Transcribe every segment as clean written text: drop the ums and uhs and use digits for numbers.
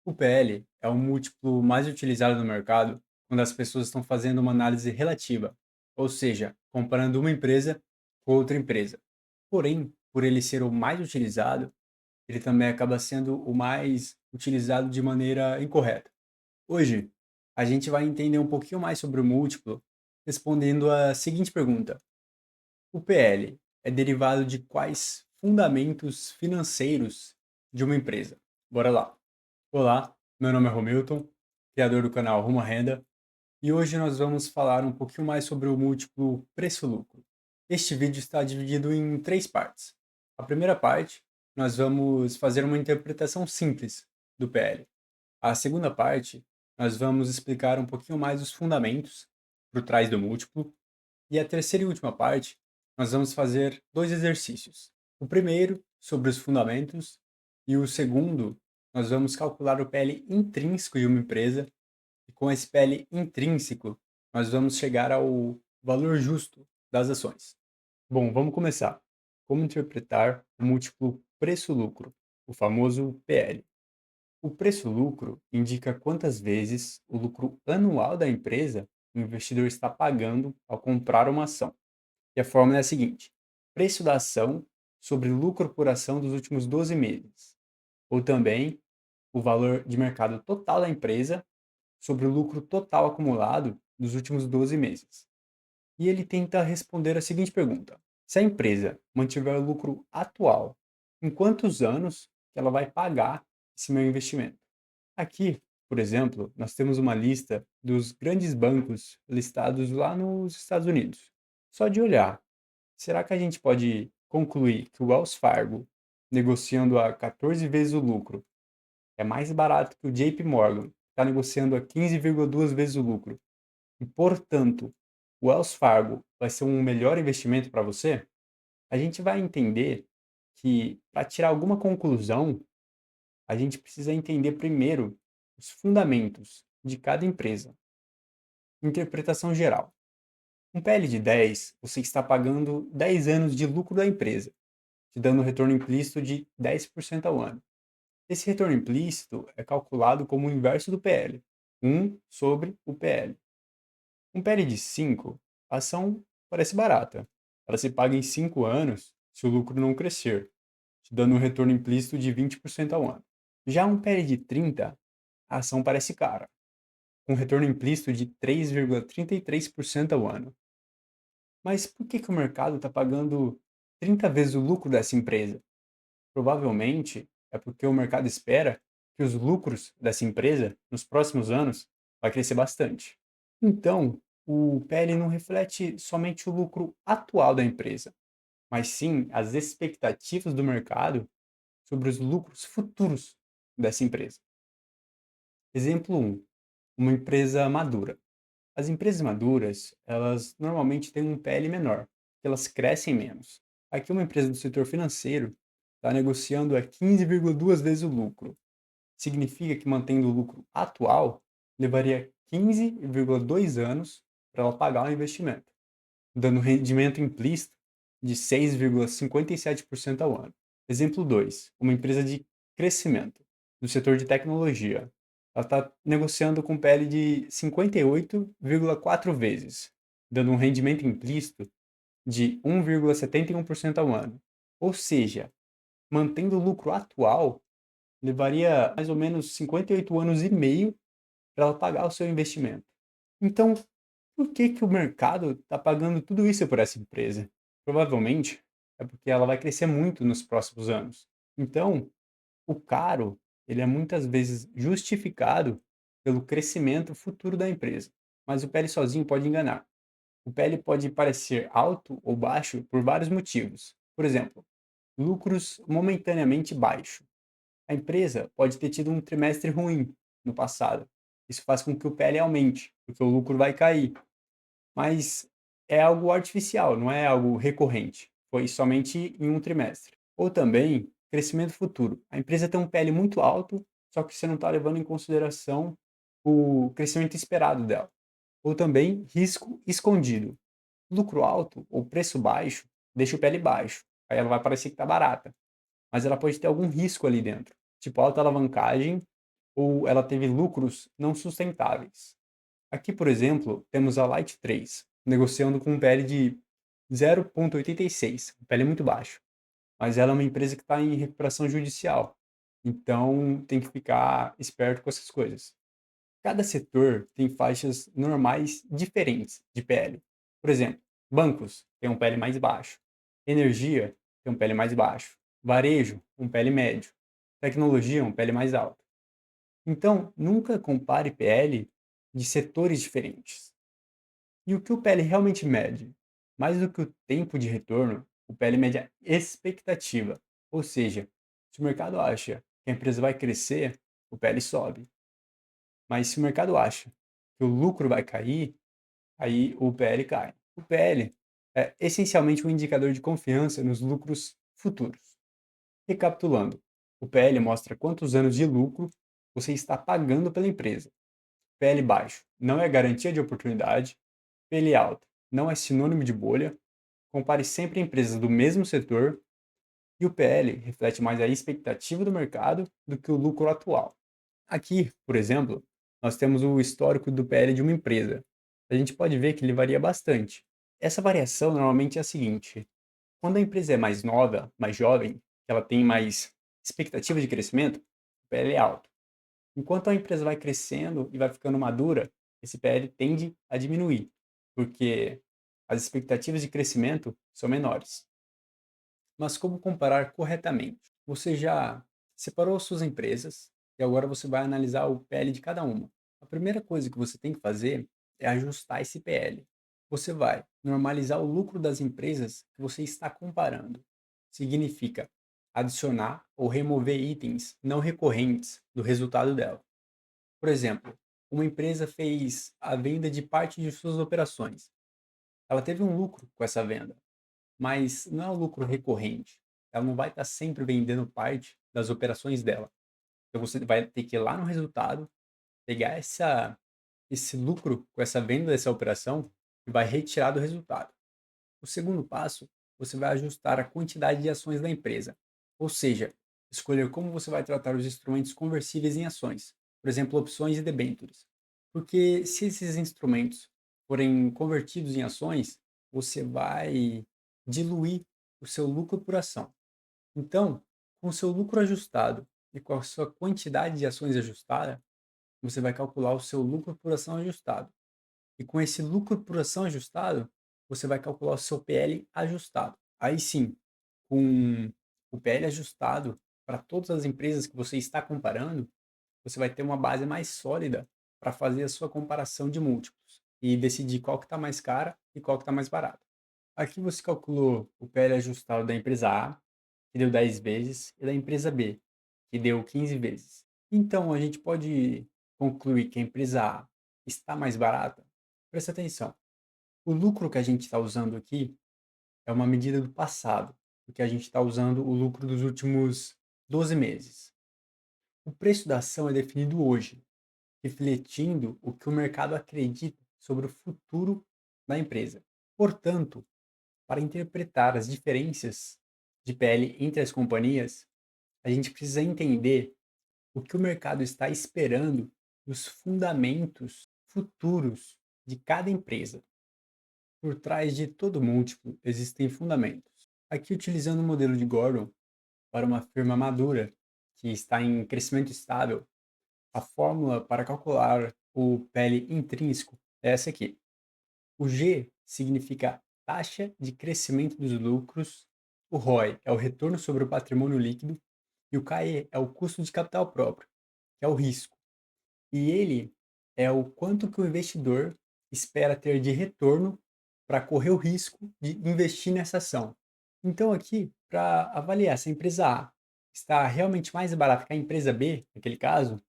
O PL é o múltiplo mais utilizado no mercado quando as pessoas estão fazendo uma análise relativa, ou seja, comparando uma empresa com outra empresa. Porém, por ele ser o mais utilizado, ele também acaba sendo o mais utilizado de maneira incorreta. Hoje, a gente vai entender um pouquinho mais sobre o múltiplo, respondendo a seguinte pergunta: o PL é derivado de quais fundamentos financeiros de uma empresa? Bora lá! Olá, meu nome é Romilton, criador do canal Rumo à Renda, e hoje nós vamos falar um pouquinho mais sobre o múltiplo preço-lucro. Este vídeo está dividido em três partes. A primeira parte, nós vamos fazer uma interpretação simples do PL. A segunda parte, nós vamos explicar um pouquinho mais os fundamentos por trás do múltiplo. E a terceira e última parte, nós vamos fazer dois exercícios. O primeiro, sobre os fundamentos, e o segundo, nós vamos calcular o PL intrínseco de uma empresa, e com esse PL intrínseco, nós vamos chegar ao valor justo das ações. Bom, vamos começar. Como interpretar o múltiplo preço-lucro, o famoso PL? O preço-lucro indica quantas vezes o lucro anual da empresa o investidor está pagando ao comprar uma ação. E a fórmula é a seguinte: preço da ação sobre lucro por ação dos últimos 12 meses. Ou também o valor de mercado total da empresa sobre o lucro total acumulado dos últimos 12 meses. E ele tenta responder a seguinte pergunta: se a empresa mantiver o lucro atual, em quantos anos ela vai pagar esse meu investimento? Aqui, por exemplo, nós temos uma lista dos grandes bancos listados lá nos Estados Unidos. Só de olhar, será que a gente pode concluir que o Wells Fargo, negociando a 14 vezes o lucro, é mais barato que o JP Morgan, que está negociando a 15,2 vezes o lucro, e, portanto, o Wells Fargo vai ser um melhor investimento para você? A gente vai entender que, para tirar alguma conclusão, a gente precisa entender primeiro os fundamentos de cada empresa. Interpretação geral. Um PL de 10, você está pagando 10 anos de lucro da empresa, te dando um retorno implícito de 10% ao ano. Esse retorno implícito é calculado como o inverso do PL, 1 sobre o PL. Um PL de 5, a ação parece barata. Ela se paga em 5 anos se o lucro não crescer, te dando um retorno implícito de 20% ao ano. Já um PL de 30, a ação parece cara, com um retorno implícito de 3,33% ao ano. Mas por que o mercado está pagando 30 vezes o lucro dessa empresa? Provavelmente é porque o mercado espera que os lucros dessa empresa nos próximos anos vai crescer bastante. Então, o PL não reflete somente o lucro atual da empresa, mas sim as expectativas do mercado sobre os lucros futuros dessa empresa. Exemplo 1, uma empresa madura. As empresas maduras, elas normalmente têm um PL menor, porque elas crescem menos. Aqui uma empresa do setor financeiro está negociando a 15,2 vezes o lucro. Significa que mantendo o lucro atual, levaria 15,2 anos para ela pagar o investimento, dando um rendimento implícito de 6,57% ao ano. Exemplo 2, uma empresa de crescimento, do setor de tecnologia. Ela está negociando com PL de 58,4 vezes, dando um rendimento implícito de 1,71% ao ano. Ou seja, mantendo o lucro atual, levaria mais ou menos 58 anos e meio para ela pagar o seu investimento. Então, por que o mercado está pagando tudo isso por essa empresa? Provavelmente é porque ela vai crescer muito nos próximos anos. Então, o caro, ele é muitas vezes justificado pelo crescimento futuro da empresa, mas o PL sozinho pode enganar. O PL pode parecer alto ou baixo por vários motivos. Por exemplo, lucros momentaneamente baixos. A empresa pode ter tido um trimestre ruim no passado. Isso faz com que o PL aumente, porque o lucro vai cair. Mas é algo artificial, não é algo recorrente. Foi somente em um trimestre. Ou também, crescimento futuro. A empresa tem um PL muito alto, só que você não está levando em consideração o crescimento esperado dela. Ou também, risco escondido. Lucro alto ou preço baixo deixa o PL baixo. Aí ela vai parecer que está barata. Mas ela pode ter algum risco ali dentro. Tipo alta alavancagem ou ela teve lucros não sustentáveis. Aqui, por exemplo, temos a Light 3, negociando com um PL de 0,86, um PL muito baixo, mas ela é uma empresa que está em recuperação judicial, então tem que ficar esperto com essas coisas. Cada setor tem faixas normais diferentes de PL. Por exemplo, bancos tem um PL mais baixo, energia tem um PL mais baixo, varejo um PL médio, tecnologia um PL mais alto. Então, nunca compare PL de setores diferentes. E o que o PL realmente mede? Mais do que o tempo de retorno, o PL mede a expectativa. Ou seja, se o mercado acha que a empresa vai crescer, o PL sobe. Mas se o mercado acha que o lucro vai cair, aí o PL cai. O PL é essencialmente um indicador de confiança nos lucros futuros. Recapitulando, o PL mostra quantos anos de lucro você está pagando pela empresa. PL baixo não é garantia de oportunidade, PL alto não é sinônimo de bolha. Compare sempre empresas do mesmo setor e o PL reflete mais a expectativa do mercado do que o lucro atual. Aqui, por exemplo, nós temos o histórico do PL de uma empresa. A gente pode ver que ele varia bastante. Essa variação normalmente é a seguinte: quando a empresa é mais nova, mais jovem, ela tem mais expectativa de crescimento, o PL é alto. Enquanto a empresa vai crescendo e vai ficando madura, esse PL tende a diminuir, porque as expectativas de crescimento são menores. Mas como comparar corretamente? Você já separou suas empresas e agora você vai analisar o PL de cada uma. A primeira coisa que você tem que fazer é ajustar esse PL. Você vai normalizar o lucro das empresas que você está comparando. Significa adicionar ou remover itens não recorrentes do resultado dela. Por exemplo, uma empresa fez a venda de parte de suas operações. Ela teve um lucro com essa venda, mas não é um lucro recorrente. Ela não vai estar sempre vendendo parte das operações dela. Então você vai ter que ir lá no resultado, pegar esse lucro com essa venda dessa operação e vai retirar do resultado. O segundo passo, você vai ajustar a quantidade de ações da empresa. Ou seja, escolher como você vai tratar os instrumentos conversíveis em ações, por exemplo, opções e debêntures. Porque se esses instrumentos forem convertidos em ações, você vai diluir o seu lucro por ação. Então, com o seu lucro ajustado e com a sua quantidade de ações ajustada, você vai calcular o seu lucro por ação ajustado. E com esse lucro por ação ajustado, você vai calcular o seu PL ajustado. Aí sim, com o PL ajustado para todas as empresas que você está comparando, você vai ter uma base mais sólida para fazer a sua comparação de múltiplos e decidir qual que está mais cara e qual que está mais barata. Aqui você calculou o PL ajustado da empresa A, que deu 10 vezes, e da empresa B, que deu 15 vezes. Então, a gente pode concluir que a empresa A está mais barata? Presta atenção. O lucro que a gente está usando aqui é uma medida do passado, porque a gente está usando o lucro dos últimos 12 meses. O preço da ação é definido hoje, refletindo o que o mercado acredita sobre o futuro da empresa. Portanto, para interpretar as diferenças de PL entre as companhias, a gente precisa entender o que o mercado está esperando dos fundamentos futuros de cada empresa. Por trás de todo múltiplo existem fundamentos. Aqui, utilizando o modelo de Gordon para uma firma madura que está em crescimento estável, a fórmula para calcular o PL intrínseco é essa aqui. O G significa taxa de crescimento dos lucros, o ROI é o retorno sobre o patrimônio líquido e o KE é o custo de capital próprio, que é o risco. E ele é o quanto que o investidor espera ter de retorno para correr o risco de investir nessa ação. Então aqui, para avaliar se a empresa A está realmente mais barata que a empresa B, naquele caso,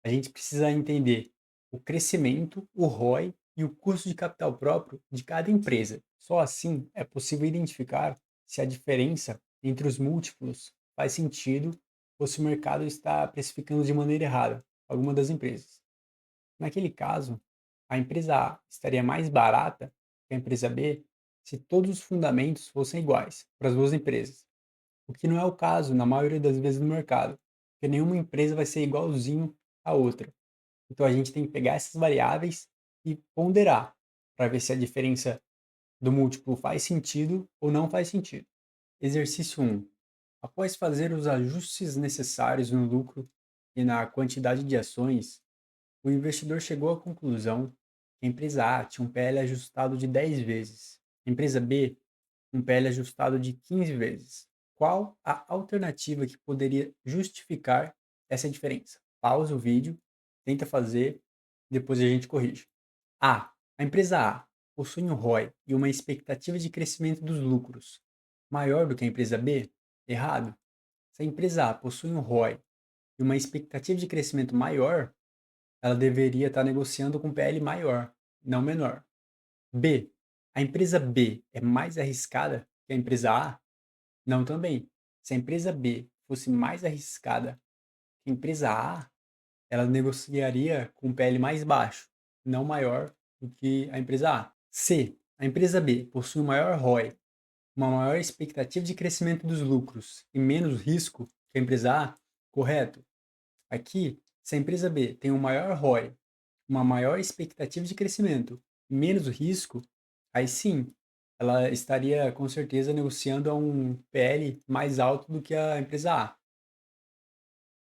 a gente precisa entender o crescimento, o ROI e o custo de capital próprio de cada empresa. Só assim é possível identificar se a diferença entre os múltiplos faz sentido ou se o mercado está precificando de maneira errada alguma das empresas. Naquele caso, a empresa A estaria mais barata que a empresa B se todos os fundamentos fossem iguais para as duas empresas, o que não é o caso na maioria das vezes no mercado, porque nenhuma empresa vai ser igualzinho a outra. Então a gente tem que pegar essas variáveis e ponderar para ver se a diferença do múltiplo faz sentido ou não faz sentido. Exercício 1. Após fazer os ajustes necessários no lucro e na quantidade de ações, o investidor chegou à conclusão que a empresa A tinha um PL ajustado de 10 vezes, a empresa B um PL ajustado de 15 vezes. Qual a alternativa que poderia justificar essa diferença? Pausa o vídeo, tenta fazer, depois a gente corrige. A. A empresa A possui um ROI e uma expectativa de crescimento dos lucros maior do que a empresa B? Errado. Se a empresa A possui um ROI e uma expectativa de crescimento maior, ela deveria estar negociando com PL maior, não menor. B. A empresa B é mais arriscada que a empresa A? Não também. Se a empresa B fosse mais arriscada que a empresa A, ela negociaria com um PL mais baixo, não maior do que a empresa A. C. A empresa B possui um maior ROI, uma maior expectativa de crescimento dos lucros e menos risco que a empresa A? Correto. Aqui, se a empresa B tem um maior ROI, uma maior expectativa de crescimento e menos risco, aí sim, ela estaria com certeza negociando a um PL mais alto do que a empresa A.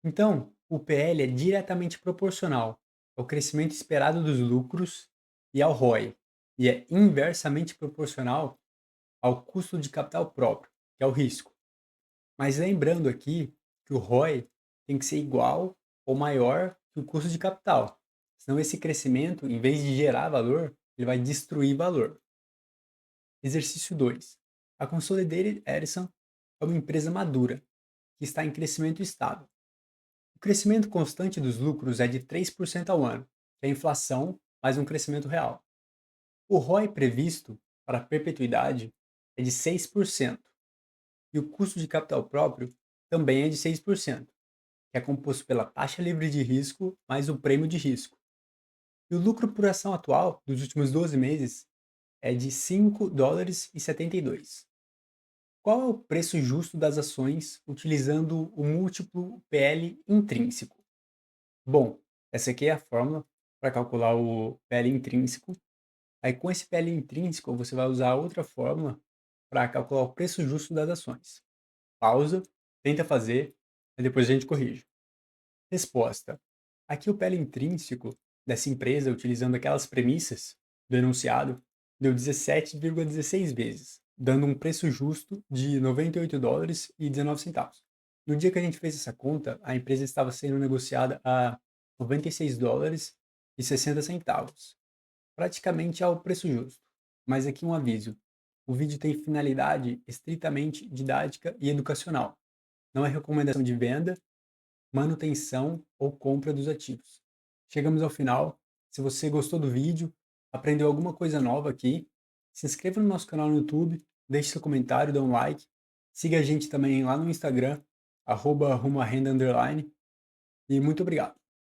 Então, o PL é diretamente proporcional ao crescimento esperado dos lucros e ao ROI, e é inversamente proporcional ao custo de capital próprio, que é o risco. Mas lembrando aqui que o ROI tem que ser igual ou maior que o custo de capital. Senão esse crescimento, em vez de gerar valor, ele vai destruir valor. Exercício 2. A Consolidated Edison é uma empresa madura, que está em crescimento estável. O crescimento constante dos lucros é de 3% ao ano, que é a inflação mais um crescimento real. O ROI previsto para a perpetuidade é de 6%, e o custo de capital próprio também é de 6%, que é composto pela taxa livre de risco mais o prêmio de risco. E o lucro por ação atual dos últimos 12 meses é de 5 dólares e 72. Qual é o preço justo das ações utilizando o múltiplo PL intrínseco? Bom, essa aqui é a fórmula para calcular o PL intrínseco. Aí com esse PL intrínseco você vai usar outra fórmula para calcular o preço justo das ações. Pausa, tenta fazer, e depois a gente corrige. Resposta. Aqui o PL intrínseco dessa empresa, utilizando aquelas premissas do enunciado, deu 17,16 vezes, dando um preço justo de 98 dólares e 19 centavos. No dia que a gente fez essa conta, a empresa estava sendo negociada a 96 dólares e 60 centavos, praticamente ao preço justo. Mas aqui um aviso: o vídeo tem finalidade estritamente didática e educacional. Não é recomendação de venda, manutenção ou compra dos ativos. Chegamos ao final. Se você gostou do vídeo, aprendeu alguma coisa nova aqui, se inscreva no nosso canal no YouTube, deixe seu comentário, dê um like. Siga a gente também lá no Instagram, @rumoarrenda_. E muito obrigado.